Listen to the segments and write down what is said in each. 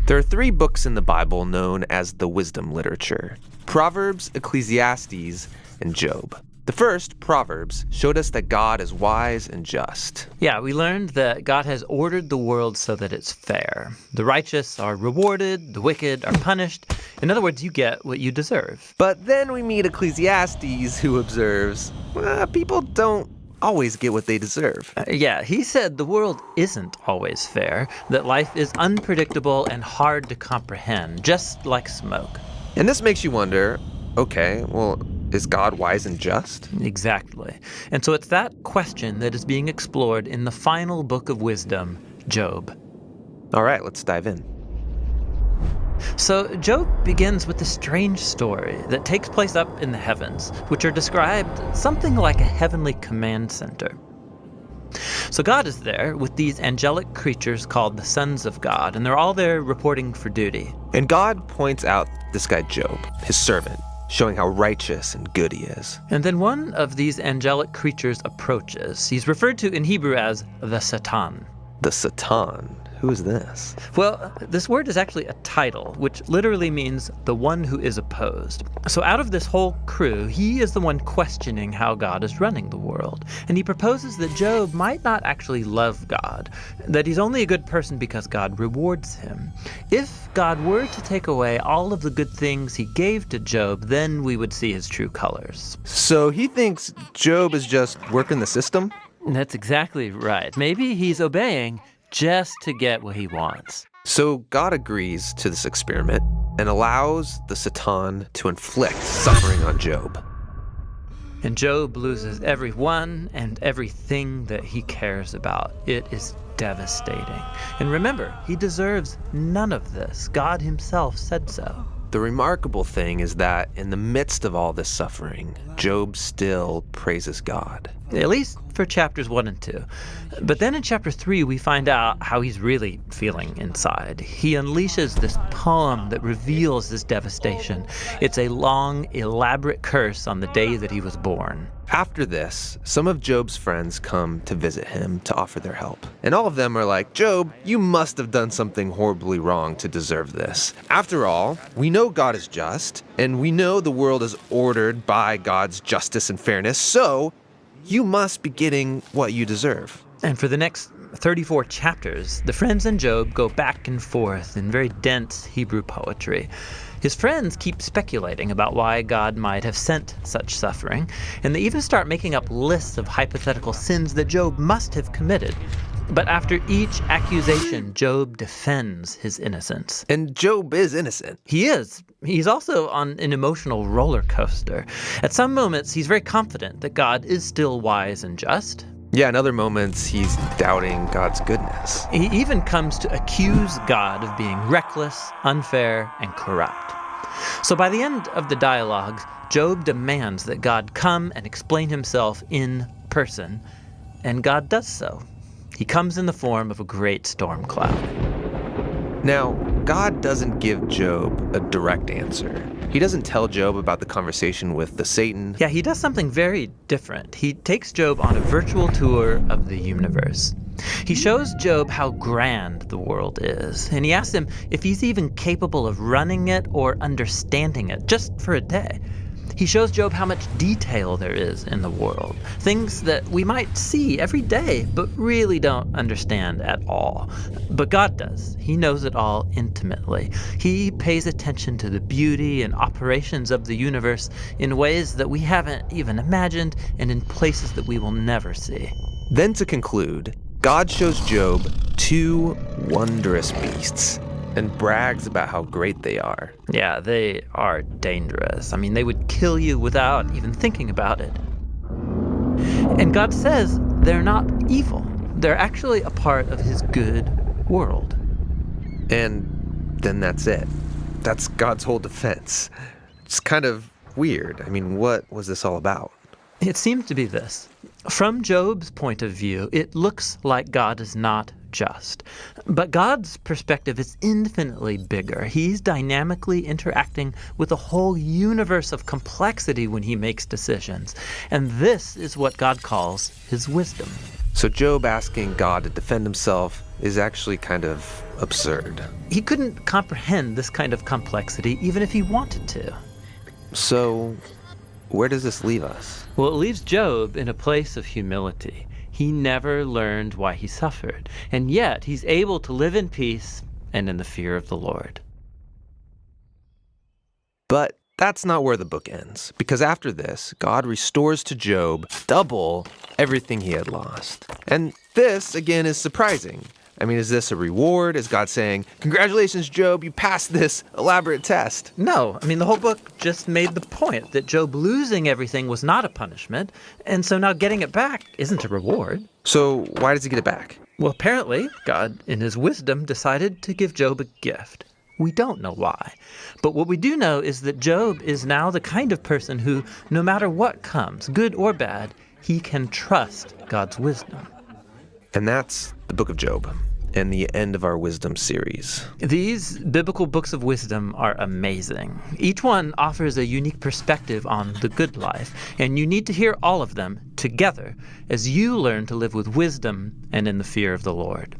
There are 3 books in the Bible known as the wisdom literature: Proverbs, Ecclesiastes, and Job. The first, Proverbs, showed us that God is wise and just. Yeah, we learned that God has ordered the world so that it's fair. The righteous are rewarded, the wicked are punished. In other words, you get what you deserve. But then we meet Ecclesiastes, who observes, people don't always get what they deserve. Yeah, he said the world isn't always fair, that life is unpredictable and hard to comprehend, just like smoke. And this makes you wonder, okay, well, is God wise and just? Exactly. And so it's that question that is being explored in the final book of wisdom, Job. All right, let's dive in. So Job begins with a strange story that takes place up in the heavens, which are described something like a heavenly command center. So God is there with these angelic creatures called the sons of God, and they're all there reporting for duty. And God points out this guy Job, his servant, showing how righteous and good he is. And then one of these angelic creatures approaches. He's referred to in Hebrew as the Satan. The Satan. Who is this? Well, this word is actually a title, which literally means the one who is opposed. So out of this whole crew, he is the one questioning how God is running the world. And he proposes that Job might not actually love God, that he's only a good person because God rewards him. If God were to take away all of the good things he gave to Job, then we would see his true colors. So he thinks Job is just working the system? That's exactly right. Maybe he's obeying just to get what he wants. So God agrees to this experiment and allows the Satan to inflict suffering on Job. And Job loses everyone and everything that he cares about. It is devastating. And remember, he deserves none of this. God himself said so. The remarkable thing is that in the midst of all this suffering, Job still praises God. At least for chapters 1 and 2. But then in chapter 3, we find out how he's really feeling inside. He unleashes this poem that reveals this devastation. It's a long, elaborate curse on the day that he was born. After this, some of Job's friends come to visit him to offer their help. And all of them are like, Job, you must have done something horribly wrong to deserve this. After all, we know God is just, and we know the world is ordered by God's justice and fairness, so you must be getting what you deserve. And for the next 34 chapters, the friends and Job go back and forth in very dense Hebrew poetry. His friends keep speculating about why God might have sent such suffering, and they even start making up lists of hypothetical sins that Job must have committed. But after each accusation, Job defends his innocence. And Job is innocent. He is. He's also on an emotional roller coaster. At some moments, he's very confident that God is still wise and just. Yeah, in other moments, he's doubting God's goodness. He even comes to accuse God of being reckless, unfair, and corrupt. So by the end of the dialogues, Job demands that God come and explain himself in person, and God does so. He comes in the form of a great storm cloud. Now, God doesn't give Job a direct answer. He doesn't tell Job about the conversation with the Satan. Yeah, he does something very different. He takes Job on a virtual tour of the universe. He shows Job how grand the world is, and he asks him if he's even capable of running it or understanding it, just for a day. He shows Job how much detail there is in the world, things that we might see every day, but really don't understand at all. But God does. He knows it all intimately. He pays attention to the beauty and operations of the universe in ways that we haven't even imagined and in places that we will never see. Then to conclude, God shows Job 2 wondrous beasts and brags about how great they are. Yeah, they are dangerous. I mean, they would kill you without even thinking about it. And God says they're not evil. They're actually a part of his good world. And then that's it. That's God's whole defense. It's kind of weird. I mean, what was this all about? It seems to be this. From Job's point of view, it looks like God is not just. But God's perspective is infinitely bigger. He's dynamically interacting with a whole universe of complexity when he makes decisions. And this is what God calls his wisdom. So Job asking God to defend himself is actually kind of absurd. He couldn't comprehend this kind of complexity even if he wanted to. So where does this leave us? Well, it leaves Job in a place of humility. He never learned why he suffered, and yet he's able to live in peace and in the fear of the Lord. But that's not where the book ends, because after this, God restores to Job double everything he had lost. And this, again, is surprising. I mean, is this a reward? Is God saying, "Congratulations, Job, you passed this elaborate test"? No, I mean, the whole book just made the point that Job losing everything was not a punishment, and so now getting it back isn't a reward. So why does he get it back? Well, apparently, God, in his wisdom, decided to give Job a gift. We don't know why. But what we do know is that Job is now the kind of person who, no matter what comes, good or bad, he can trust God's wisdom. And that's the book of Job and the end of our wisdom series. These biblical books of wisdom are amazing. Each one offers a unique perspective on the good life, and you need to hear all of them together as you learn to live with wisdom and in the fear of the Lord.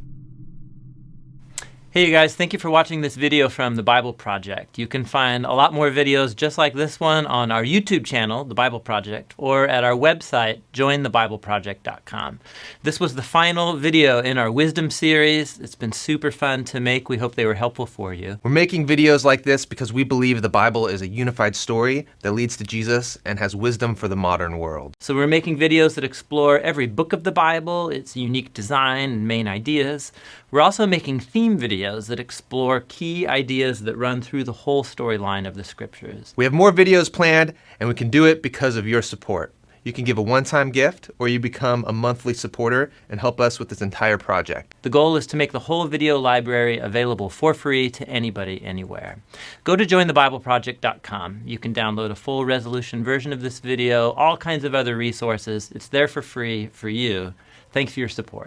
Hey you guys, thank you for watching this video from the Bible Project. You can find a lot more videos just like this one on our YouTube channel, The Bible Project, or at our website, jointhebibleproject.com. This was the final video in our Wisdom series. It's been super fun to make. We hope they were helpful for you. We're making videos like this because we believe the Bible is a unified story that leads to Jesus and has wisdom for the modern world. So we're making videos that explore every book of the Bible, its unique design and main ideas. We're also making theme videos that explore key ideas that run through the whole storyline of the scriptures. We have more videos planned, and we can do it because of your support. You can give a one-time gift, or you become a monthly supporter and help us with this entire project. The goal is to make the whole video library available for free to anybody, anywhere. Go to jointhebibleproject.com. You can download a full resolution version of this video, all kinds of other resources. It's there for free for you. Thanks for your support.